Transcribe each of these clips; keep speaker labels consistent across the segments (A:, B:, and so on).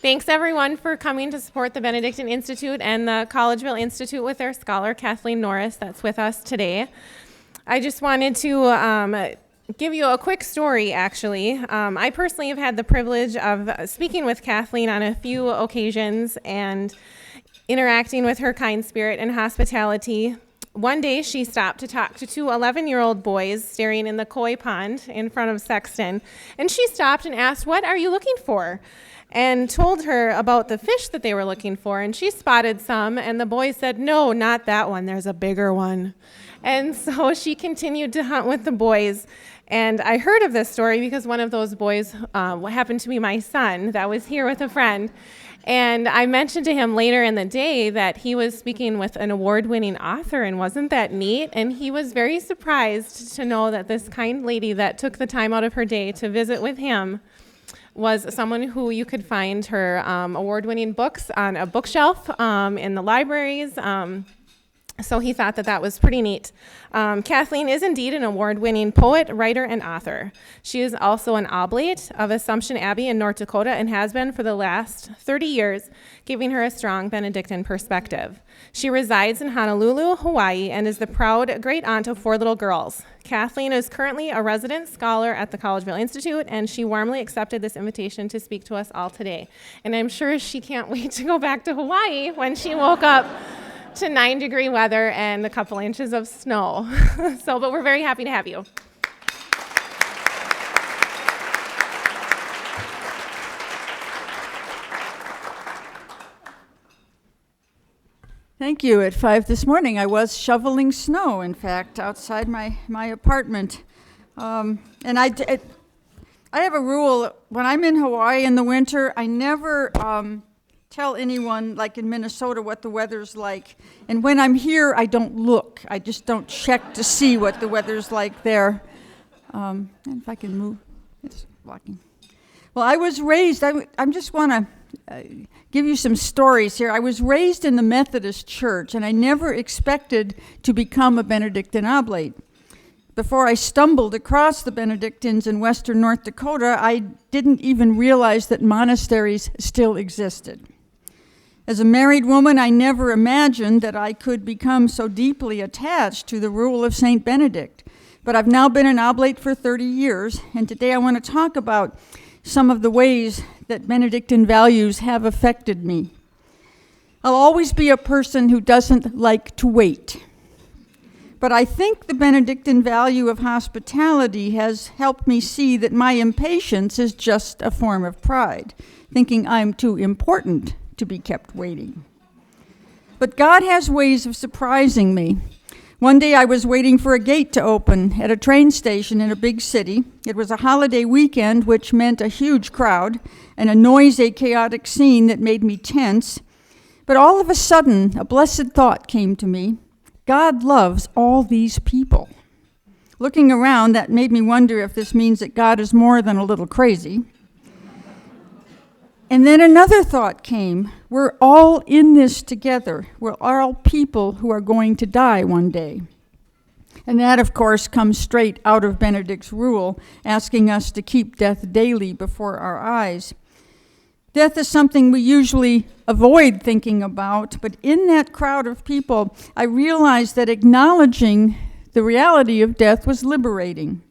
A: Thanks, everyone, for coming to support the Benedictine Institute and the Collegeville Institute with their scholar, Kathleen Norris, that's with us today. I just wanted to give you a quick story, actually. I personally have had the privilege of speaking with Kathleen on a few occasions and interacting with her kind spirit and hospitality. One day, she stopped to talk to two 11-year-old boys staring in the koi pond in front of Sexton, and she stopped and asked, "What are you looking for?" and told her about the fish that they were looking for, and she spotted some, and the boys said, "No, not that one, there's a bigger one." And so she continued to hunt with the boys, and I heard of this story because one of those boys happened to be my son that was here with a friend, and I mentioned to him later in the day that he was speaking with an award-winning author, and wasn't that neat? And he was very surprised to know that this kind lady that took the time out of her day to visit with him was someone who you could find her award-winning books on a bookshelf in the libraries. So he thought that that was pretty neat. Kathleen is indeed an award-winning poet, writer, and author. She is also an Oblate of Assumption Abbey in North Dakota and has been for the last 30 years, giving her a strong Benedictine perspective. She resides in Honolulu, Hawaii, and is the proud great aunt of 4 little girls. Kathleen is currently a resident scholar at the Collegeville Institute, and she warmly accepted this invitation to speak to us all today. And I'm sure she can't wait to go back to Hawaii when she woke up to 9-degree weather and a couple inches of snow. But we're very happy to have you.
B: Thank you. At 5 this morning, I was shoveling snow, in fact, outside my apartment. And I have a rule. When I'm in Hawaii in the winter, I never tell anyone, like in Minnesota, what the weather's like. And when I'm here, I don't look. I just don't check to see what the weather's like there. And if I can move, it's blocking. Well, I was raised, I just want to give you some stories here. I was raised in the Methodist Church, and I never expected to become a Benedictine Oblate. Before I stumbled across the Benedictines in western North Dakota, I didn't even realize that monasteries still existed. As a married woman, I never imagined that I could become so deeply attached to the rule of Saint Benedict. But I've now been an Oblate for 30 years, and today I want to talk about some of the ways that Benedictine values have affected me. I'll always be a person who doesn't like to wait. But I think the Benedictine value of hospitality has helped me see that my impatience is just a form of pride, thinking I'm too important to be kept waiting. But God has ways of surprising me. One day I was waiting for a gate to open at a train station in a big city. It was a holiday weekend, which meant a huge crowd and a noisy, chaotic scene that made me tense. But all of a sudden, a blessed thought came to me. God loves all these people. Looking around, that made me wonder if this means that God is more than a little crazy. And then another thought came. We're all in this together. We're all people who are going to die one day. And that, of course, comes straight out of Benedict's rule, asking us to keep death daily before our eyes. Death is something we usually avoid thinking about, but in that crowd of people, I realized that acknowledging the reality of death was liberating.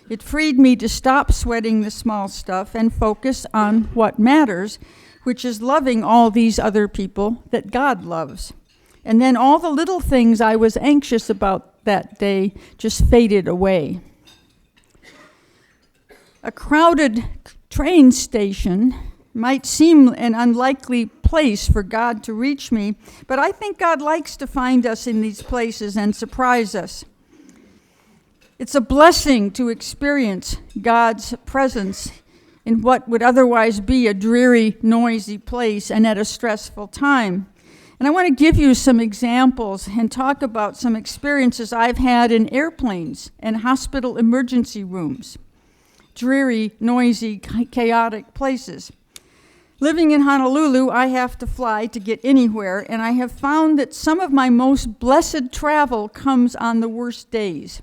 B: It freed me to stop sweating the small stuff and focus on what matters, which is loving all these other people that God loves. And then all the little things I was anxious about that day just faded away. A crowded train station might seem an unlikely place for God to reach me, but I think God likes to find us in these places and surprise us. It's a blessing to experience God's presence in what would otherwise be a dreary, noisy place and at a stressful time. And I want to give you some examples and talk about some experiences I've had in airplanes and hospital emergency rooms. Dreary, noisy, chaotic places. Living in Honolulu, I have to fly to get anywhere, and I have found that some of my most blessed travel comes on the worst days.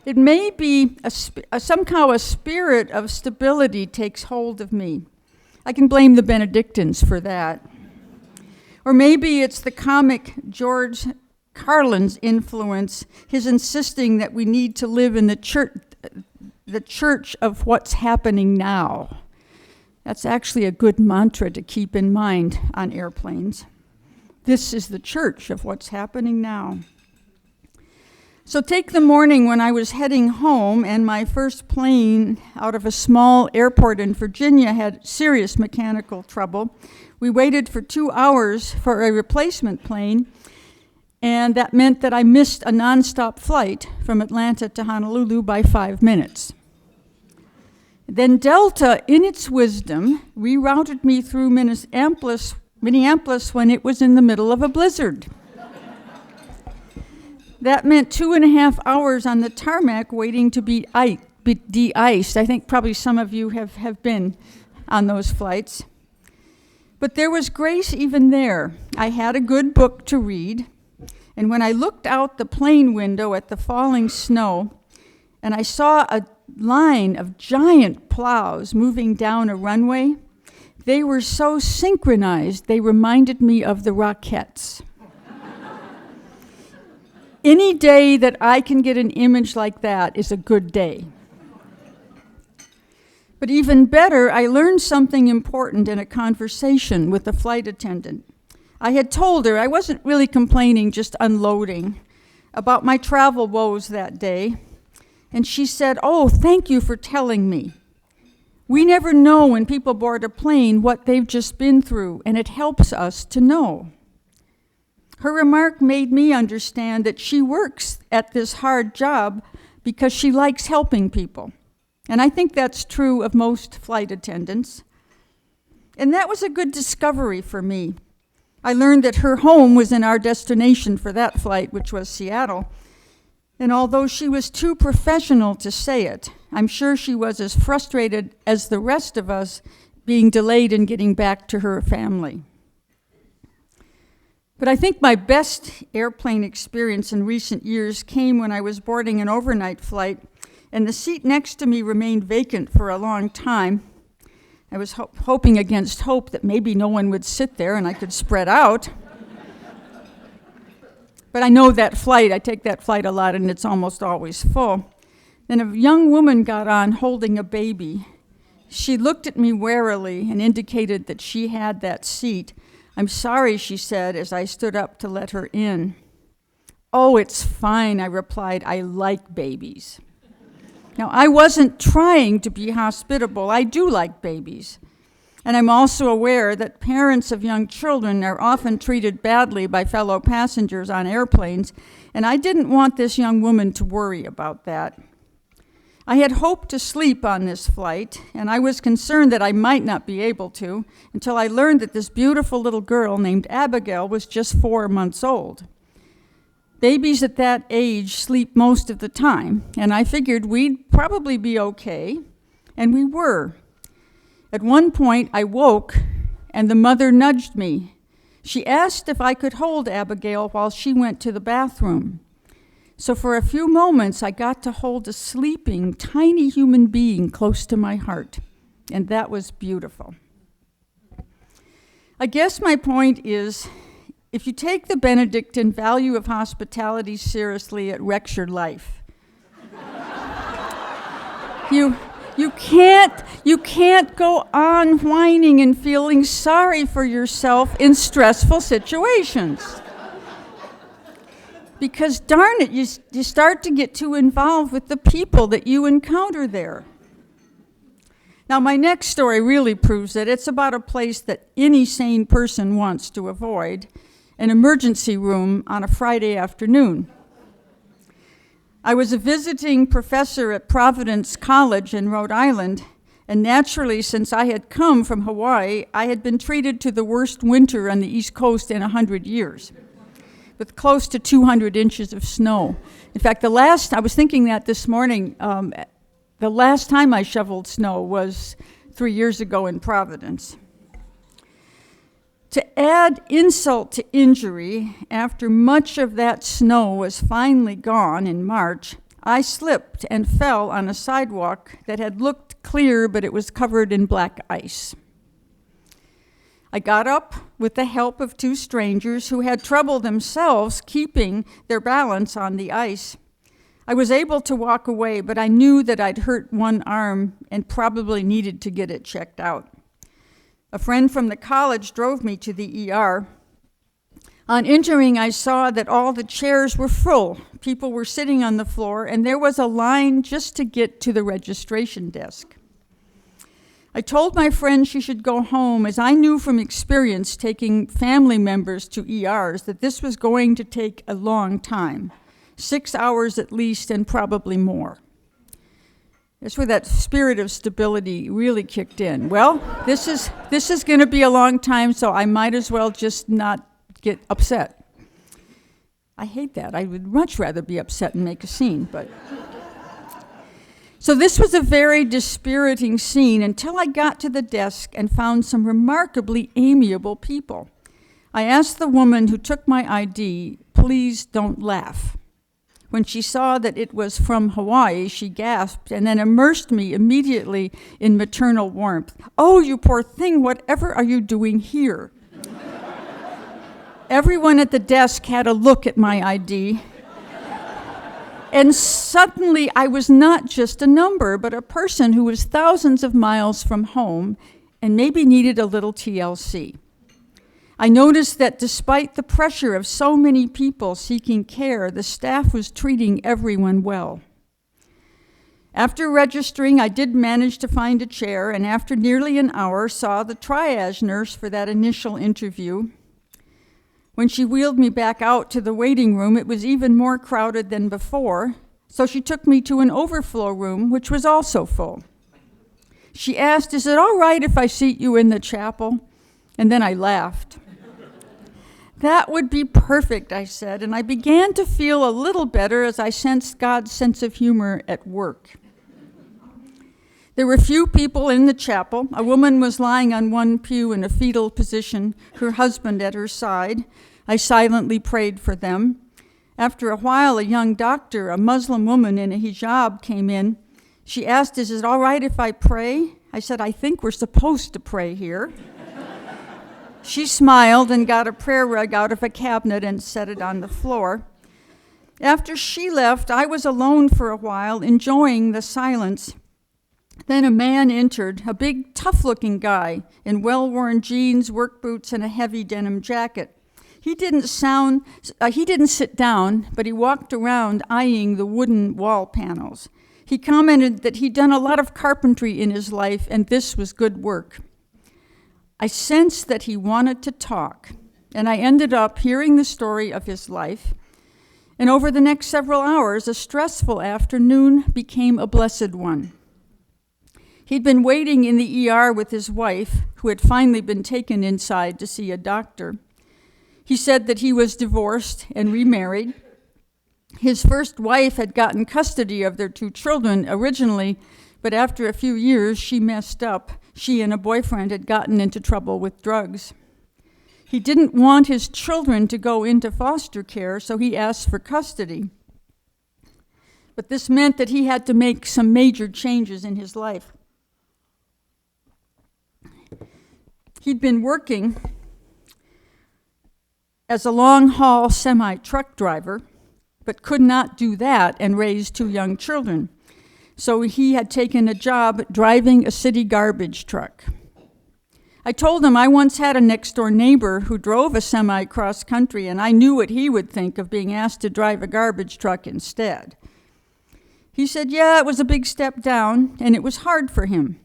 B: It may be somehow a spirit of stability takes hold of me. I can blame the Benedictines for that. Or maybe it's the comic George Carlin's influence, his insisting that we need to live in the church of what's happening now. That's actually a good mantra to keep in mind on airplanes. This is the church of what's happening now. So take the morning when I was heading home and my first plane out of a small airport in Virginia had serious mechanical trouble. We waited for 2 hours for a replacement plane, and that meant that I missed a nonstop flight from Atlanta to Honolulu by 5 minutes. Then Delta, in its wisdom, rerouted me through Minneapolis when it was in the middle of a blizzard. That meant 2.5 hours on the tarmac waiting to be de-iced. I think probably some of you have been on those flights. But there was grace even there. I had a good book to read, and when I looked out the plane window at the falling snow, and I saw a line of giant plows moving down a runway, they were so synchronized, they reminded me of the Rockettes. Any day that I can get an image like that is a good day. But even better, I learned something important in a conversation with the flight attendant. I had told her I wasn't really complaining, just unloading, about my travel woes that day. And she said, "Oh, thank you for telling me. We never know when people board a plane what they've just been through, and it helps us to know." Her remark made me understand that she works at this hard job because she likes helping people. And I think that's true of most flight attendants. And that was a good discovery for me. I learned that her home was in our destination for that flight, which was Seattle. And although she was too professional to say it, I'm sure she was as frustrated as the rest of us being delayed in getting back to her family. But I think my best airplane experience in recent years came when I was boarding an overnight flight, and the seat next to me remained vacant for a long time. I was hoping against hope that maybe no one would sit there and I could spread out. But I know that flight, I take that flight a lot, and it's almost always full. Then a young woman got on holding a baby. She looked at me warily and indicated that she had that seat. "I'm sorry," she said as I stood up to let her in. "Oh, it's fine," I replied. "I like babies." Now, I wasn't trying to be hospitable. I do like babies. And I'm also aware that parents of young children are often treated badly by fellow passengers on airplanes, and I didn't want this young woman to worry about that. I had hoped to sleep on this flight, and I was concerned that I might not be able to until I learned that this beautiful little girl named Abigail was just 4 months old. Babies at that age sleep most of the time, and I figured we'd probably be okay, and we were. At one point, I woke, and the mother nudged me. She asked if I could hold Abigail while she went to the bathroom. So for a few moments, I got to hold a sleeping, tiny human being close to my heart, and that was beautiful. I guess my point is, if you take the Benedictine value of hospitality seriously, it wrecks your life. You can't go on whining and feeling sorry for yourself in stressful situations. Because darn it, you start to get too involved with the people that you encounter there. Now, my next story really proves that it's about a place that any sane person wants to avoid, an emergency room on a Friday afternoon. I was a visiting professor at Providence College in Rhode Island, and naturally, since I had come from Hawaii, I had been treated to the worst winter on the East Coast in 100 years, with close to 200 inches of snow. In fact, I was thinking that this morning, the last time I shoveled snow was 3 years ago in Providence. To add insult to injury, after much of that snow was finally gone in March, I slipped and fell on a sidewalk that had looked clear, but it was covered in black ice. I got up with the help of two strangers who had trouble themselves keeping their balance on the ice. I was able to walk away, but I knew that I'd hurt one arm and probably needed to get it checked out. A friend from the college drove me to the ER. On entering, I saw that all the chairs were full. People were sitting on the floor, and there was a line just to get to the registration desk. I told my friend she should go home, as I knew from experience taking family members to ERs that this was going to take a long time, 6 hours at least, and probably more. That's where that spirit of stability really kicked in. Well, this is going to be a long time, so I might as well just not get upset. I hate that. I would much rather be upset and make a scene, but... So this was a very dispiriting scene until I got to the desk and found some remarkably amiable people. I asked the woman who took my ID, "Please don't laugh." When she saw that it was from Hawaii, she gasped and then immersed me immediately in maternal warmth. "Oh, you poor thing, whatever are you doing here?" Everyone at the desk had a look at my ID. And suddenly I was not just a number, but a person who was thousands of miles from home and maybe needed a little TLC. I noticed that despite the pressure of so many people seeking care, the staff was treating everyone well. After registering, I did manage to find a chair, and after nearly an hour, saw the triage nurse for that initial interview. When she wheeled me back out to the waiting room, it was even more crowded than before, so she took me to an overflow room, which was also full. She asked, "Is it all right if I seat you in the chapel?" And then I laughed. "That would be perfect," I said, and I began to feel a little better as I sensed God's sense of humor at work. There were few people in the chapel. A woman was lying on one pew in a fetal position, her husband at her side. I silently prayed for them. After a while, a young doctor, a Muslim woman in a hijab, came in. She asked, "Is it all right if I pray?" I said, "I think we're supposed to pray here." She smiled and got a prayer rug out of a cabinet and set it on the floor. After she left, I was alone for a while, enjoying the silence. Then a man entered, a big, tough-looking guy in well-worn jeans, work boots, and a heavy denim jacket. He didn't sit down, but he walked around eyeing the wooden wall panels. He commented that he'd done a lot of carpentry in his life, and this was good work. I sensed that he wanted to talk, and I ended up hearing the story of his life. And over the next several hours, a stressful afternoon became a blessed one. He'd been waiting in the ER with his wife, who had finally been taken inside to see a doctor. He said that he was divorced and remarried. His first wife had gotten custody of their two children originally, but after a few years, she messed up. She and a boyfriend had gotten into trouble with drugs. He didn't want his children to go into foster care, so he asked for custody. But this meant that he had to make some major changes in his life. He'd been working as a long-haul semi-truck driver, but could not do that and raise two young children. So he had taken a job driving a city garbage truck. I told him I once had a next-door neighbor who drove a semi cross-country, and I knew what he would think of being asked to drive a garbage truck instead. He said, yeah, it was a big step down, and it was hard for him.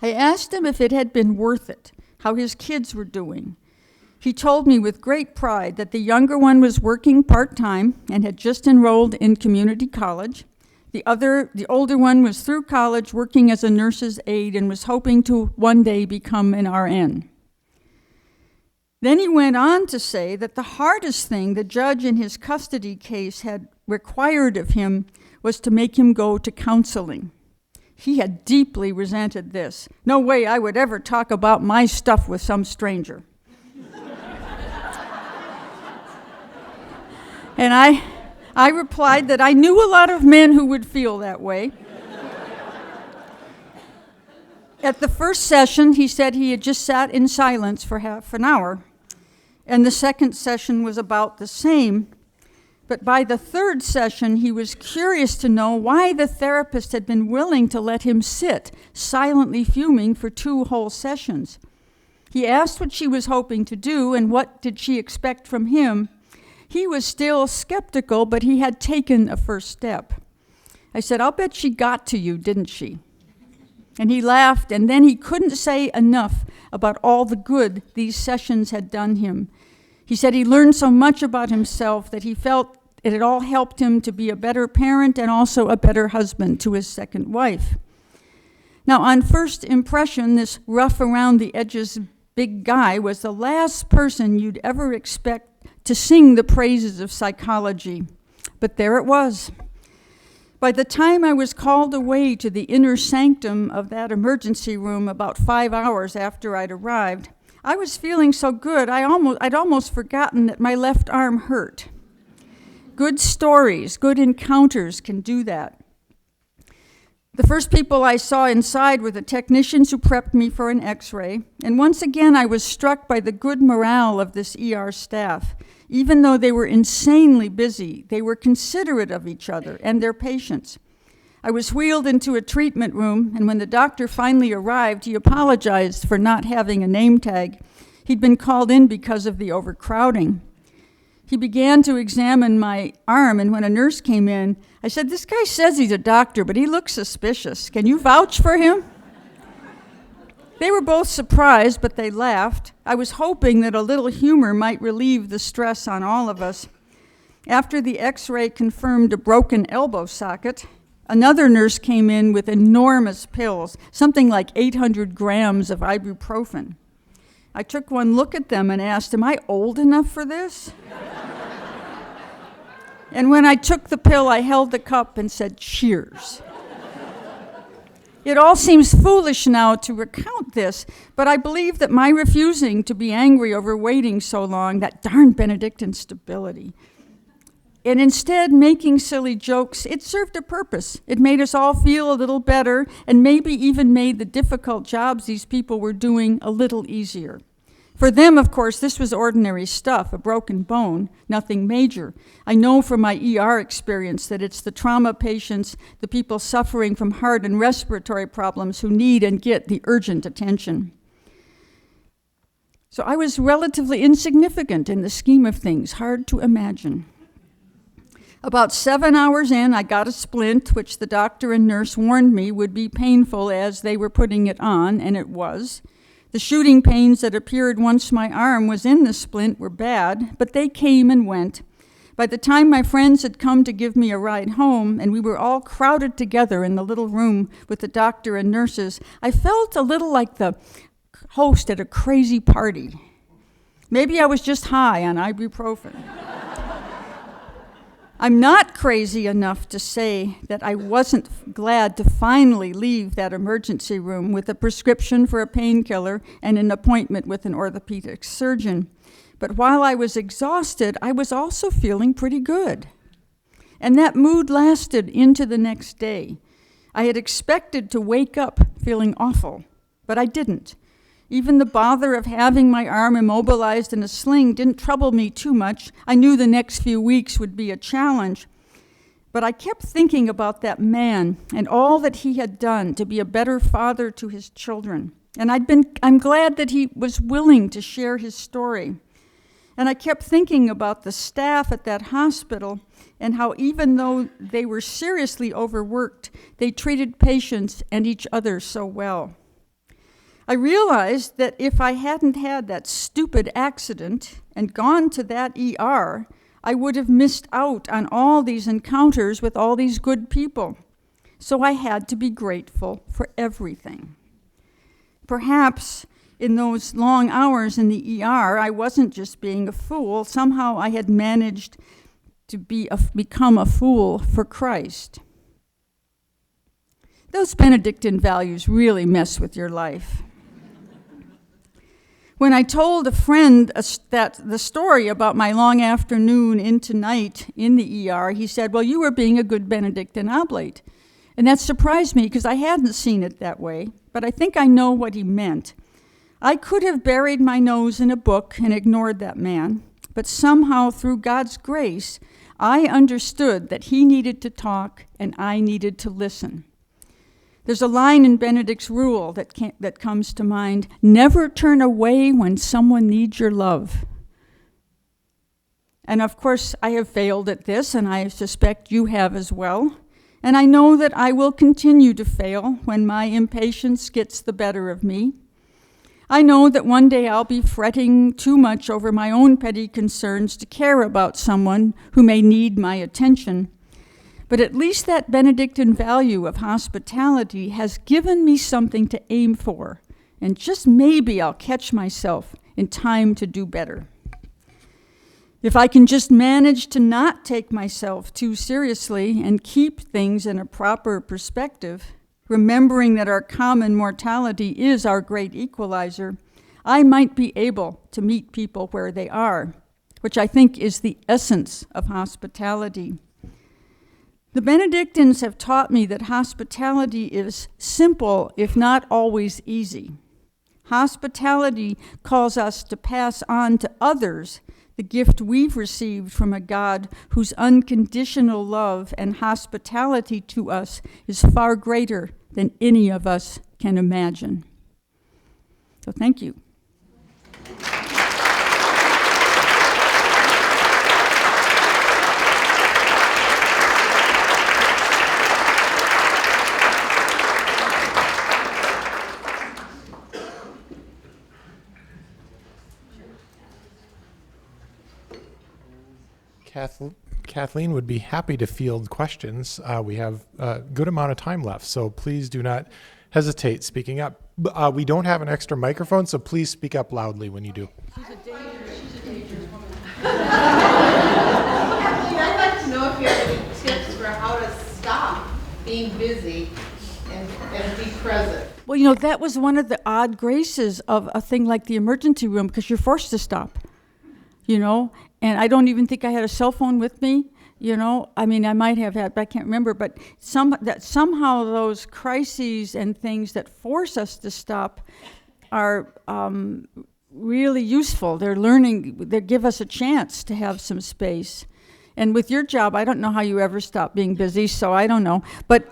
B: I asked him if it had been worth it, how his kids were doing. He told me with great pride that the younger one was working part-time and had just enrolled in community college. The older one was through college working as a nurse's aide and was hoping to one day become an RN. Then he went on to say that the hardest thing the judge in his custody case had required of him was to make him go to counseling. He had deeply resented this. No way I would ever talk about my stuff with some stranger. And I replied that I knew a lot of men who would feel that way. At the first session, he said he had just sat in silence for half an hour, and the second session was about the same. But by the third session, he was curious to know why the therapist had been willing to let him sit, silently fuming, for 2 whole sessions. He asked what she was hoping to do and what did she expect from him. He was still skeptical, but he had taken a first step. I said, "I'll bet she got to you, didn't she?" And he laughed, and then he couldn't say enough about all the good these sessions had done him. He said he learned so much about himself that he felt it had all helped him to be a better parent and also a better husband to his second wife. Now, on first impression, this rough around the edges big guy was the last person you'd ever expect to sing the praises of psychology. But there it was. By the time I was called away to the inner sanctum of that emergency room about 5 hours after I'd arrived, I was feeling so good I'd almost forgotten that my left arm hurt. Good stories, good encounters can do that. The first people I saw inside were the technicians who prepped me for an x-ray, and once again I was struck by the good morale of this ER staff. Even though they were insanely busy, they were considerate of each other and their patients. I was wheeled into a treatment room, and when the doctor finally arrived, he apologized for not having a name tag. He'd been called in because of the overcrowding. He began to examine my arm, and when a nurse came in, I said, "This guy says he's a doctor, but he looks suspicious. Can you vouch for him?" They were both surprised, but they laughed. I was hoping that a little humor might relieve the stress on all of us. After the x-ray confirmed a broken elbow socket, another nurse came in with enormous pills, something like 800 grams of ibuprofen. I took one look at them and asked, "Am I old enough for this?" And when I took the pill, I held the cup and said, "Cheers." It all seems foolish now to recount this, but I believe that my refusing to be angry over waiting so long, that darn Benedictine stability, and instead making silly jokes, it served a purpose. It made us all feel a little better and maybe even made the difficult jobs these people were doing a little easier. For them, of course, this was ordinary stuff, a broken bone, nothing major. I know from my ER experience that it's the trauma patients, the people suffering from heart and respiratory problems who need and get the urgent attention. So I was relatively insignificant in the scheme of things, hard to imagine. About 7 hours in, I got a splint, which the doctor and nurse warned me would be painful as they were putting it on, and it was. The shooting pains that appeared once my arm was in the splint were bad, but they came and went. By the time my friends had come to give me a ride home, and we were all crowded together in the little room with the doctor and nurses, I felt a little like the host at a crazy party. Maybe I was just high on ibuprofen. I'm not crazy enough to say that I wasn't glad to finally leave that emergency room with a prescription for a painkiller and an appointment with an orthopedic surgeon. But while I was exhausted, I was also feeling pretty good. And that mood lasted into the next day. I had expected to wake up feeling awful, but I didn't. Even the bother of having my arm immobilized in a sling didn't trouble me too much. I knew the next few weeks would be a challenge. But I kept thinking about that man and all that he had done to be a better father to his children. And I'm glad that he was willing to share his story. And I kept thinking about the staff at that hospital and how even though they were seriously overworked, they treated patients and each other so well. I realized that if I hadn't had that stupid accident and gone to that ER, I would have missed out on all these encounters with all these good people. So I had to be grateful for everything. Perhaps in those long hours in the ER, I wasn't just being a fool. Somehow I had managed to become a fool for Christ. Those Benedictine values really mess with your life. When I told a friend the story about my long afternoon into night in the ER, he said, "Well, you were being a good Benedictine Oblate." And that surprised me because I hadn't seen it that way, but I think I know what he meant. I could have buried my nose in a book and ignored that man, but somehow through God's grace, I understood that he needed to talk and I needed to listen. There's a line in Benedict's rule that comes to mind: never turn away when someone needs your love. And of course, I have failed at this, and I suspect you have as well. And I know that I will continue to fail when my impatience gets the better of me. I know that one day I'll be fretting too much over my own petty concerns to care about someone who may need my attention. But at least that Benedictine value of hospitality has given me something to aim for, and just maybe I'll catch myself in time to do better. If I can just manage to not take myself too seriously and keep things in a proper perspective, remembering that our common mortality is our great equalizer, I might be able to meet people where they are, which I think is the essence of hospitality. The Benedictines have taught me that hospitality is simple, if not always easy. Hospitality calls us to pass on to others the gift we've received from a God whose unconditional love and hospitality to us is far greater than any of us can imagine. So thank you.
C: Kathleen would be happy to field questions. We have a good amount of time left, so please do not hesitate speaking up. We don't have an extra microphone, so please speak up loudly when you do.
B: She's a dangerous woman.
D: Kathleen, I'd like to know if you have any tips for how to stop being busy and be present.
B: Well, you know, that was one of the odd graces of a thing like the emergency room, because you're forced to stop, you know? And I don't even think I had a cell phone with me, you know? I mean, I might have had, but I can't remember. But somehow those crises and things that force us to stop are really useful. They give us a chance to have some space. And with your job, I don't know how you ever stop being busy, so I don't know. But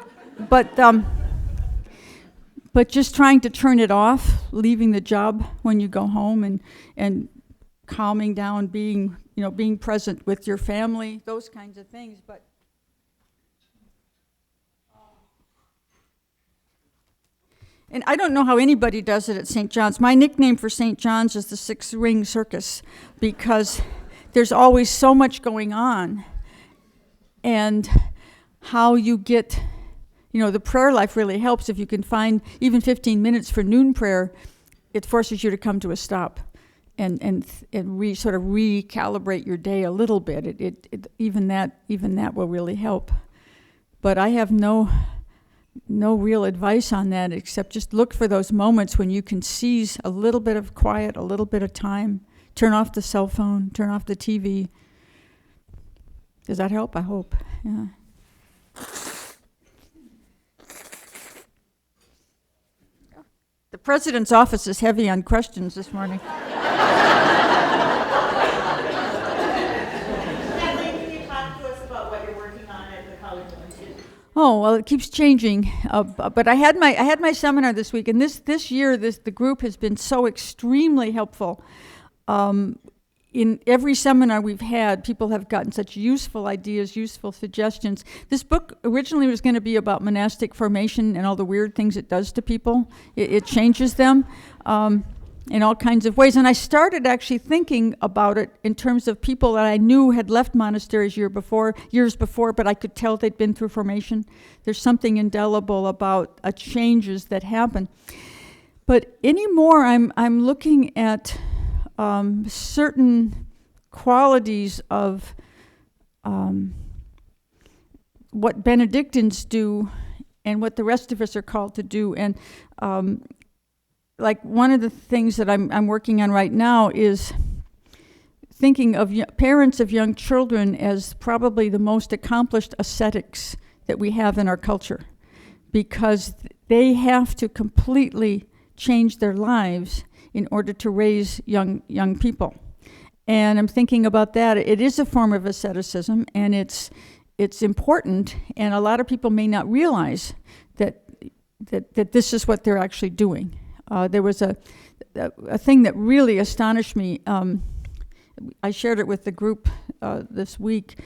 B: just trying to turn it off, leaving the job when you go home, and calming down, being present with your family, those kinds of things. But and I don't know how anybody does it at St. John's. My nickname for St. John's is the Six Ring Circus, because there's always so much going on. And how you get, the prayer life really helps. If you can find even 15 minutes for noon prayer, it forces you to come to a stop and sort of recalibrate your day a little bit. Even that will really help. But I have no real advice on that, except just look for those moments when you can seize a little bit of quiet, a little bit of time. Turn off the cell phone, turn off the TV. Does that help? I hope. Yeah. The president's office is heavy on questions this morning.
D: Kathleen, can you talk to us about what you're working on at the College Institute?
B: Oh, well, it keeps changing. But I had my seminar this week, and this year the group has been so extremely helpful. In every seminar we've had, people have gotten such useful ideas, useful suggestions. This book originally was going to be about monastic formation and all the weird things it does to people. It changes them in all kinds of ways. And I started actually thinking about it in terms of people that I knew had left monasteries years before, but I could tell they'd been through formation. There's something indelible about changes that happen. But anymore, I'm looking at certain qualities of what Benedictines do and what the rest of us are called to do. And like one of the things that I'm working on right now is thinking of parents of young children as probably the most accomplished ascetics that we have in our culture. because they have to completely change their lives in order to raise young people. And I'm thinking about that. It is a form of asceticism, and it's important, and a lot of people may not realize that this is what they're actually doing. There was a thing that really astonished me. I shared it with the group this week.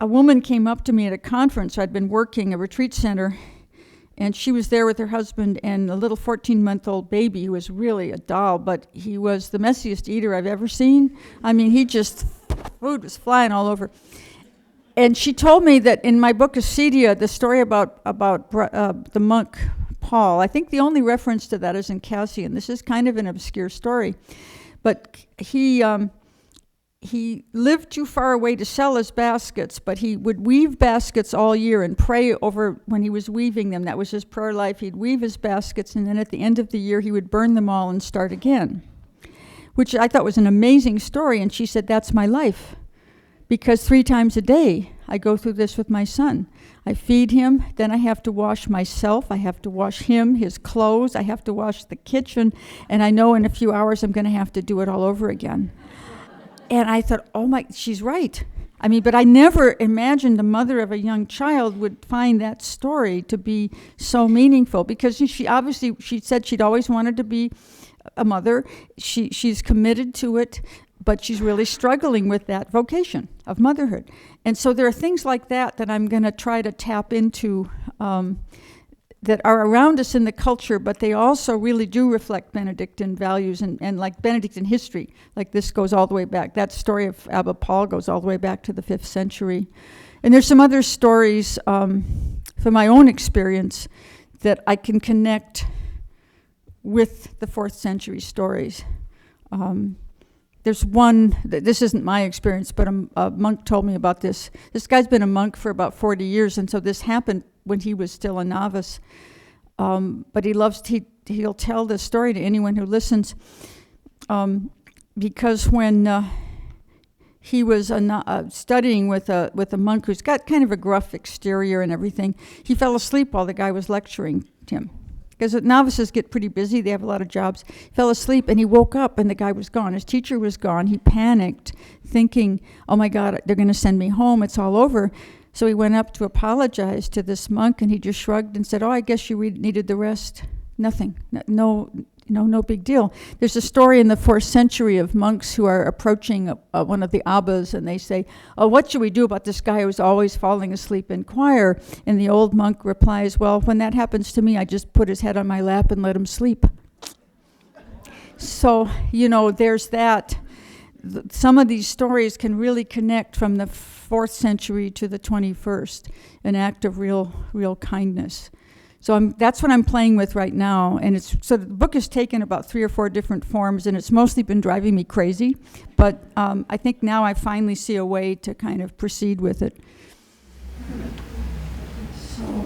B: A woman came up to me at a conference. I'd been working a retreat center, and she was there with her husband and a little 14-month-old baby who was really a doll, but he was the messiest eater I've ever seen. I mean, food was flying all over. And she told me that in my book, Acedia, the story about the monk Paul, I think the only reference to that is in Cassian. This is kind of an obscure story. But he lived too far away to sell his baskets, but he would weave baskets all year and pray over when he was weaving them. That was his prayer life. He'd weave his baskets, and then at the end of the year, he would burn them all and start again, which I thought was an amazing story. And she said, that's my life, because 3 times a day, I go through this with my son. I feed him, then I have to wash myself, I have to wash him, his clothes, I have to wash the kitchen, and I know in a few hours I'm going to have to do it all over again. And I thought, she's right. I mean, but I never imagined the mother of a young child would find that story to be so meaningful, because she said she'd always wanted to be a mother. She's committed to it, but she's really struggling with that vocation of motherhood. And so there are things like that I'm going to try to tap into that are around us in the culture, but they also really do reflect Benedictine values and like Benedictine history. Like this goes all the way back. That story of Abba Paul goes all the way back to the 5th century. And there's some other stories from my own experience that I can connect with the 4th century stories. There's one, this isn't my experience, but a monk told me about this. This guy's been a monk for about 40 years, and so this happened when he was still a novice. But he'll tell this story to anyone who listens, because when he was studying with a monk who's got kind of a gruff exterior and everything, he fell asleep while the guy was lecturing him. Because novices get pretty busy, they have a lot of jobs. He fell asleep and he woke up and the guy was gone. His teacher was gone. He panicked, thinking, oh my God, they're going to send me home, it's all over. So he went up to apologize to this monk, and he just shrugged and said, oh, I guess you needed the rest. Nothing, no big deal. There's a story in the 4th century of monks who are approaching one of the abbas, and they say, oh, what should we do about this guy who's always falling asleep in choir? And the old monk replies, well, when that happens to me, I just put his head on my lap and let him sleep. So, there's that. Some of these stories can really connect from the 4th century to the 21st, an act of real kindness. So that's what I'm playing with right now, and so the book has taken about 3 or 4 different forms, and it's mostly been driving me crazy, but I think now I finally see a way to kind of proceed with it. So,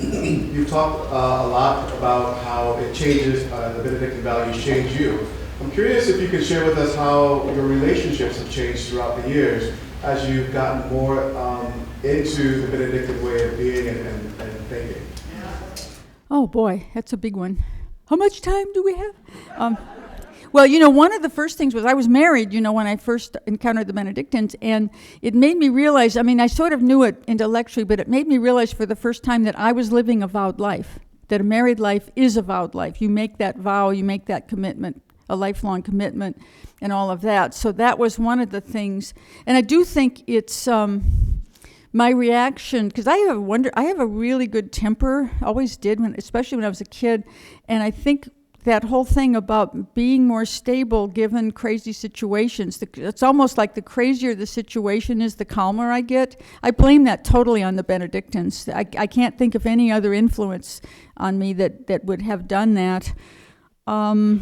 E: You've talked a lot about how it changes, the Benedictine values change you. I'm curious if you could share with us how your relationships have changed throughout the years as you've gotten more into the Benedictine way of being and thinking.
B: Oh boy, that's a big one. How much time do we have? Well, one of the first things was I was married, when I first encountered the Benedictines, and it made me realize, I sort of knew it intellectually, but it made me realize for the first time that I was living a vowed life, that a married life is a vowed life. You make that vow, you make that commitment, a lifelong commitment, and all of that. So that was one of the things, and I do think it's my reaction, because I have a really good temper, always did, especially when I was a kid, and I think that whole thing about being more stable given crazy situations, it's almost like the crazier the situation is, the calmer I get. I blame that totally on the Benedictines. I can't think of any other influence on me that would have done that. I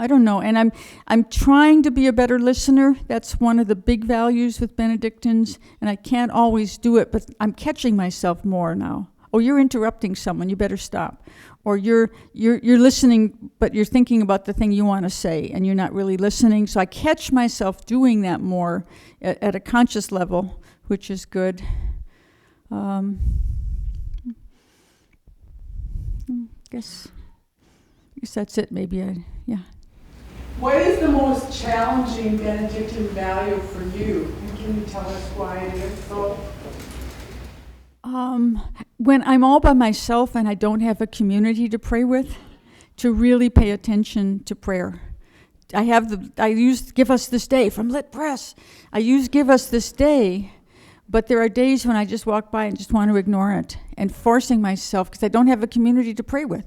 B: don't know, and I'm trying to be a better listener. That's one of the big values with Benedictines, and I can't always do it, but I'm catching myself more now. oh, you're interrupting someone, you better stop. Or you're listening, but you're thinking about the thing you want to say, and you're not really listening. So I catch myself doing that more at a conscious level, which is good. Guess that's it. Maybe yeah.
F: What is the most challenging Benedictine value for you? And can you tell us why it is so?
B: When I'm all by myself and I don't have a community to pray with, to really pay attention to prayer. I use Give Us This Day from Lit Press. I use Give Us This Day, but there are days when I just walk by and just want to ignore it, and forcing myself, because I don't have a community to pray with.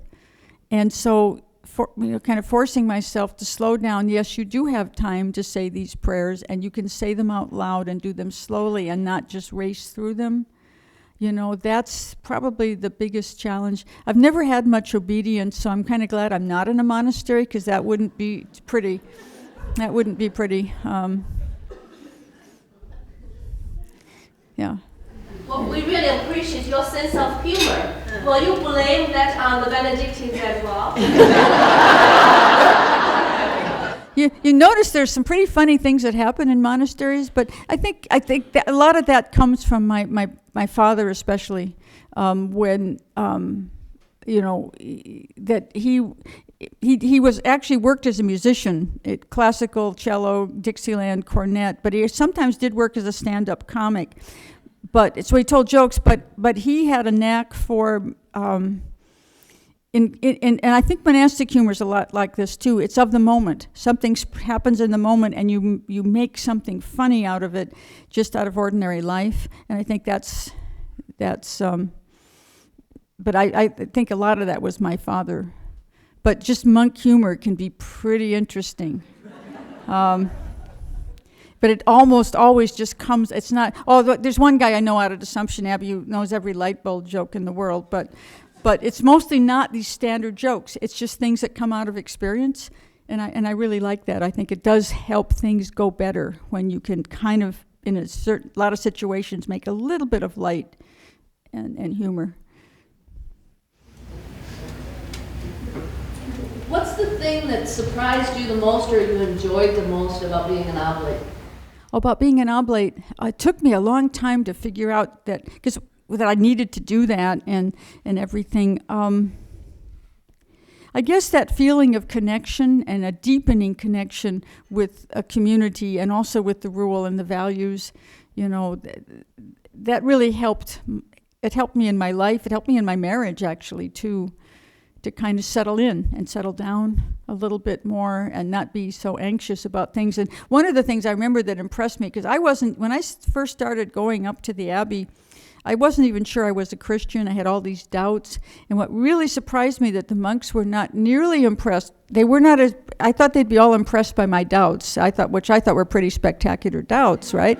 B: And so, kind of forcing myself to slow down. Yes, you do have time to say these prayers, and you can say them out loud and do them slowly and not just race through them. That's probably the biggest challenge. I've never had much obedience, so I'm kind of glad I'm not in a monastery, because that wouldn't be pretty. That wouldn't be pretty. Yeah.
G: Well, we really appreciate your sense of humor. Will you blame that on the Benedictines as well?
B: You notice there's some pretty funny things that happen in monasteries, but I think that a lot of that comes from my father, especially when that he was actually worked as a musician, classical, cello, Dixieland, cornet, but he sometimes did work as a stand-up comic. But so he told jokes, but he had a knack for. And I think monastic humor is a lot like this too. It's of the moment. Something happens in the moment, and you make something funny out of it, just out of ordinary life. And I think that's. But I think a lot of that was my father. But just monk humor can be pretty interesting. But it almost always just comes. It's not. Oh, there's one guy I know out at Assumption Abbey who knows every light bulb joke in the world, but it's mostly not these standard jokes. It's just things that come out of experience, and I really like that. I think it does help things go better when you can kind of, in a lot of situations, make a little bit of light and humor.
G: What's the thing that surprised you the most or you enjoyed the most about being an oblate?
B: About being an oblate, it took me a long time to figure out that, because that I needed to do that and everything. I guess that feeling of connection and a deepening connection with a community and also with the rule and the values, that really helped. It helped me in my life. It helped me in my marriage, actually, too, to kind of settle in and settle down a little bit more and not be so anxious about things. And one of the things I remember that impressed me, because when I first started going up to the Abbey, I wasn't even sure I was a Christian. I had all these doubts. And what really surprised me that the monks were not nearly impressed. They were not as, I thought they'd be all impressed by my doubts, which I thought were pretty spectacular doubts, right?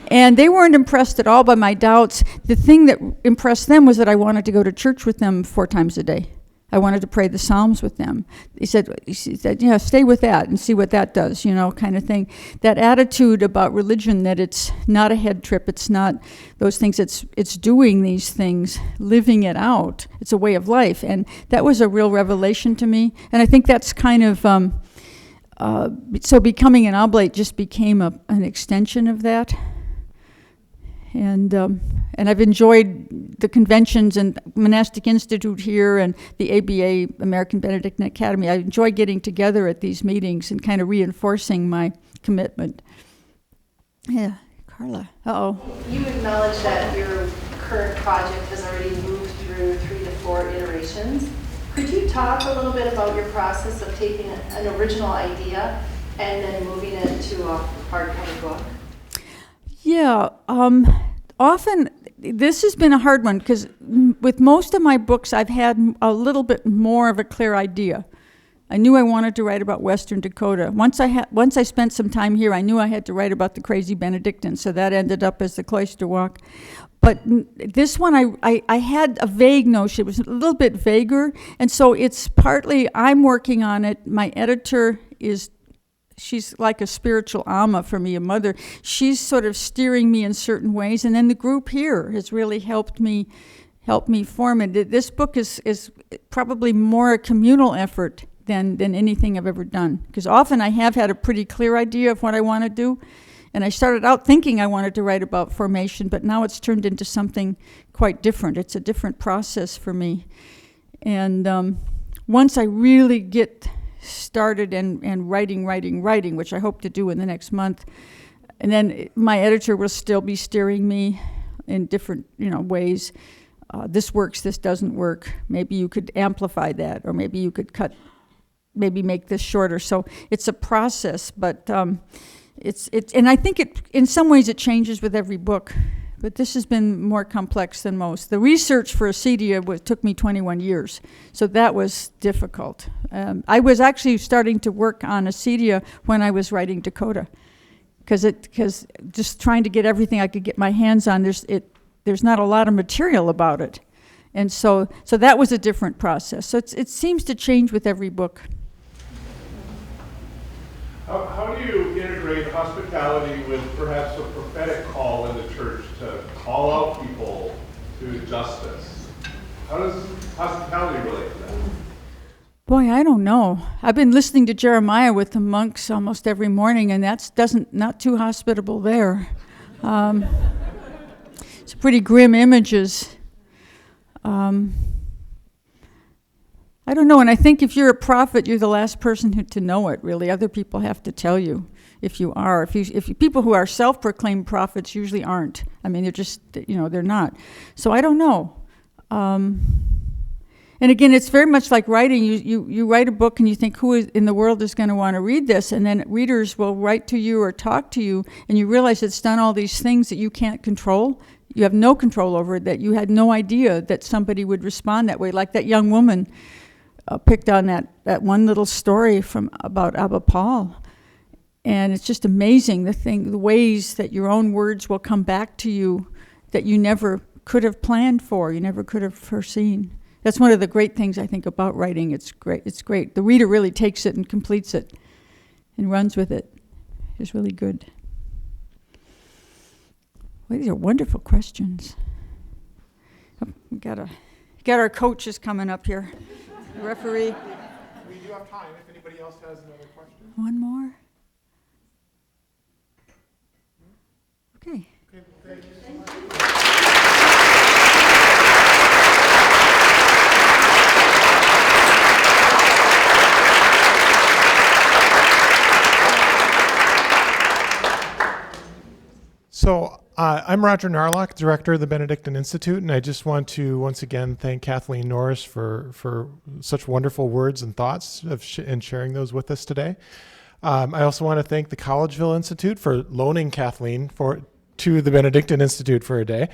B: And they weren't impressed at all by my doubts. The thing that impressed them was that I wanted to go to church with them 4 times a day. I wanted to pray the Psalms with them. He said, stay with that and see what that does, kind of thing. That attitude about religion, that it's not a head trip, it's not those things, it's doing these things, living it out. It's a way of life. And that was a real revelation to me. And I think that's kind of, so becoming an oblate just became an extension of that. And I've enjoyed the conventions and Monastic Institute here and the ABA, American Benedictine Academy. I enjoy getting together at these meetings and kind of reinforcing my commitment. Yeah, Carla. Uh-oh.
H: You acknowledge that your current project has already moved through 3 to 4 iterations. Could you talk a little bit about your process of taking an original idea and then moving it to a hardcover book?
B: Yeah, often this has been a hard one because with most of my books I've had a little bit more of a clear idea. I knew I wanted to write about Western Dakota. Once I spent some time here, I knew I had to write about the crazy Benedictines, so that ended up as the Cloister Walk. But this one, I had a vague notion. It was a little bit vaguer, and so it's partly I'm working on it. My editor she's like a spiritual amma for me, a mother. She's sort of steering me in certain ways, and then the group here has really helped me helped me form it. This book is probably more a communal effort than anything I've ever done. Because often I have had a pretty clear idea of what I want to do. And I started out thinking I wanted to write about formation, but now it's turned into something quite different. It's a different process for me. And once I really get started and writing, which I hope to do in the next month, and then my editor will still be steering me in different ways. This works, this doesn't work. Maybe you could amplify that, or maybe you could maybe make this shorter. So it's a process, but and I think in some ways it changes with every book, but this has been more complex than most. The research for Acedia took me 21 years, so that was difficult. I was actually starting to work on Acedia when I was writing Dakota, because just trying to get everything I could get my hands on, there's not a lot of material about it, and so that was a different process. So it seems to change with every book.
I: How do you integrate hospitality with perhaps a prophetic call in the church to call out people to justice? How does hospitality relate to that?
B: Boy, I don't know. I've been listening to Jeremiah with the monks almost every morning, and that's not too hospitable there. It's pretty grim images. I don't know, and I think if you're a prophet, you're the last person to know it, really. Other people have to tell you if you are. If people who are self-proclaimed prophets usually aren't. I mean, they're just, they're not. So I don't know. And again, it's very much like writing. You write a book and you think, who in the world is going to want to read this? And then readers will write to you or talk to you, and you realize it's done all these things that you can't control. You have no control over it, that you had no idea that somebody would respond that way. Like that young woman picked on that one little story about Abba Paul. And it's just amazing, the ways that your own words will come back to you that you never could have planned for, you never could have foreseen. That's one of the great things I think about writing. It's great. The reader really takes it and completes it and runs with it. It's really good. Well, these are wonderful questions. Oh, we got our coaches coming up here. The referee.
C: We do have time if anybody else has another question.
B: One more? Okay.
C: Okay, thank you. So I'm Roger Narlock, Director of the Benedictine Institute, and I just want to once again thank Kathleen Norris for such wonderful words and thoughts and sharing those with us today. I also want to thank the Collegeville Institute for loaning Kathleen to the Benedictine Institute for a day.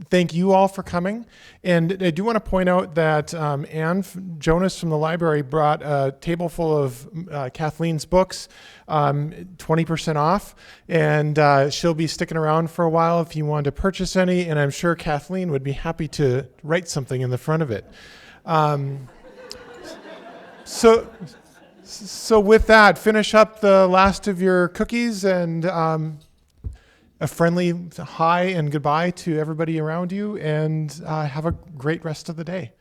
C: Thank you all for coming. And I do want to point out that Anne Jonas from the library brought a table full of Kathleen's books, 20% off. And she'll be sticking around for a while if you want to purchase any. And I'm sure Kathleen would be happy to write something in the front of it. So with that, finish up the last of your cookies and a friendly hi and goodbye to everybody around you, and have a great rest of the day.